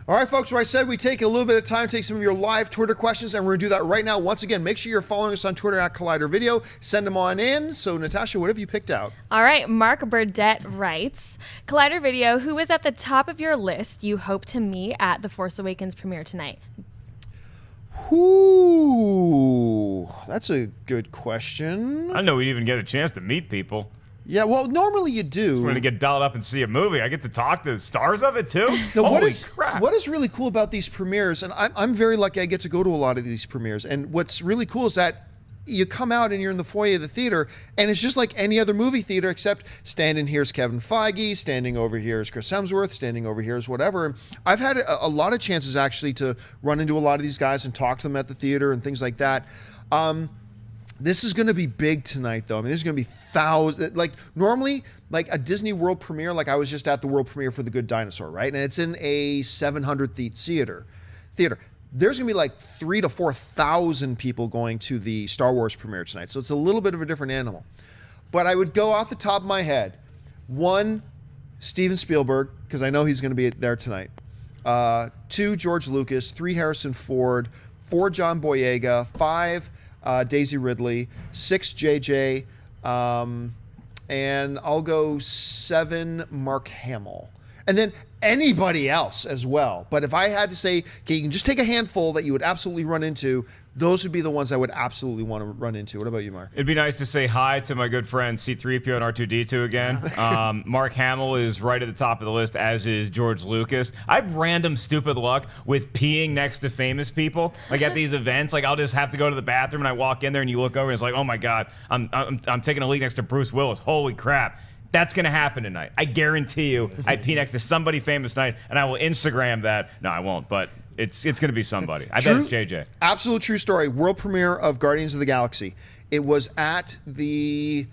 All right, folks, where I said we take a little bit of time to take some of your live Twitter questions, and we're going to do that right now. Once again, make sure you're following us on Twitter at Collider Video. Send them on in. So, Natasha, what have you picked out? All right, Mark Burdett writes, Collider Video, who is at the top of your list you hope to meet at The Force Awakens premiere tonight? Ooh, that's a good question. I know we'd even get a chance to meet people. Yeah, well, normally you do. When to get dialed up and see a movie, I get to talk to the stars of it too. No, Holy crap! What is really cool about these premieres, and I'm very lucky I get to go to a lot of these premieres, and what's really cool is that you come out and you're in the foyer of the theater, and it's just like any other movie theater, except standing here's Kevin Feige, standing over here is Chris Hemsworth, standing over here is whatever. And I've had a lot of chances actually to run into a lot of these guys and talk to them at the theater and things like that. This is going to be big tonight, though. I mean, there's going to be thousands. Like, normally, like a Disney World premiere, like I was just at the World premiere for The Good Dinosaur, right? And it's in a 700-seat theater. There's going to be like 3,000 to 4,000 people going to the Star Wars premiere tonight. So it's a little bit of a different animal. But I would go off the top of my head. 1, Steven Spielberg, because I know he's going to be there tonight. 2, George Lucas. 3, Harrison Ford. 4, John Boyega. 5, Daisy Ridley. 6, JJ. And I'll go 7, Mark Hamill. And then anybody else as well. But if I had to say, okay, you can just take a handful that you would absolutely run into, those would be the ones I would absolutely want to run into. What about you, Mark? It'd be nice to say hi to my good friends C-3PO and R2-D2 again. Mark Hamill is right at the top of the list, as is George Lucas. I have random stupid luck with peeing next to famous people. Like at these events, like I'll just have to go to the bathroom and I walk in there and you look over and it's like, oh my God, I'm taking a leak next to Bruce Willis. Holy crap. That's going to happen tonight. I guarantee you I pee next to somebody famous tonight, and I will Instagram that. No, I won't, but it's going to be somebody. I bet it's JJ. Absolute true story. World premiere of Guardians of the Galaxy. It was at the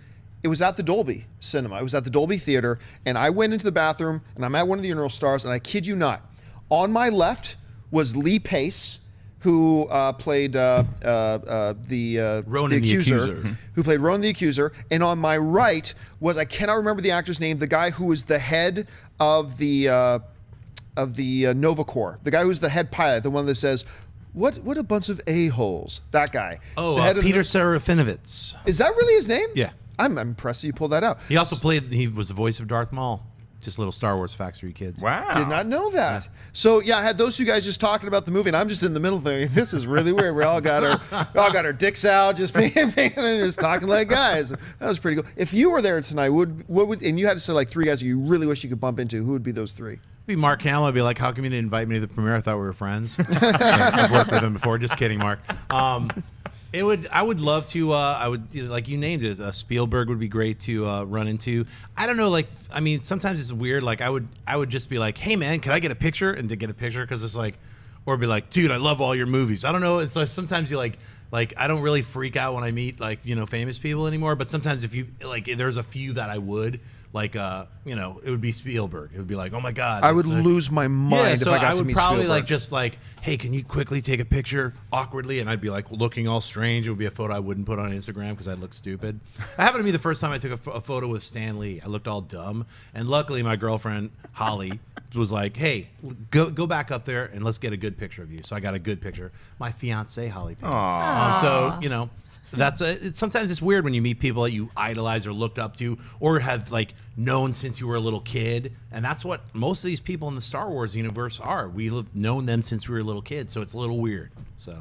Dolby Cinema. It was at the Dolby Theater, and I went into the bathroom, and I'm at one of the urinal stars, and I kid you not, on my left was Lee Pace, who played Ronan the Accuser, who played Ronan the Accuser, and on my right was, I cannot remember the actor's name, the guy who was the head of the Nova Corps, the guy who's the head pilot, the one that says, "What a bunch of a-holes." That guy. Oh, Peter Serafinovitz. Is that really his name? Yeah. I'm impressed that you pulled that out. He also he was the voice of Darth Maul. Just little Star Wars facts for you kids. Wow. Did not know that. So yeah, I had those two guys just talking about the movie, and I'm just in the middle thinking, this is really weird. We all got our dicks out, just being and just talking like guys. That was pretty cool. If you were there tonight, what would and you had to say like 3 guys you really wish you could bump into, who would be those 3? Be Mark Hamill. I'd be like, how come you didn't invite me to the premiere? I thought we were friends. I've worked with him before. Just kidding, Mark. I would love to. I would, like you named it. Spielberg would be great to run into. I don't know. Like, I mean, sometimes it's weird. Like, I would just be like, hey man, can I get a picture? And to get a picture, because it's like, or be like, dude, I love all your movies. I don't know. It's like sometimes you like I don't really freak out when I meet famous people anymore. But sometimes if you there's a few that I would. Like, it would be Spielberg. It would be like, oh my God. I would lose my mind if I got to meet Spielberg. I would probably just hey, can you quickly take a picture awkwardly? And I'd be like looking all strange. It would be a photo I wouldn't put on Instagram because I'd look stupid. That happened to me the first time I took a photo with Stan Lee. I looked all dumb. And luckily my girlfriend, Holly, was like, hey, go back up there and let's get a good picture of you. So I got a good picture. My fiance, Holly Payne. So, sometimes it's weird when you meet people that you idolize or looked up to or have known since you were a little kid, and that's what most of these people in the Star Wars universe are. We have known them since we were little kids, so it's a little weird. So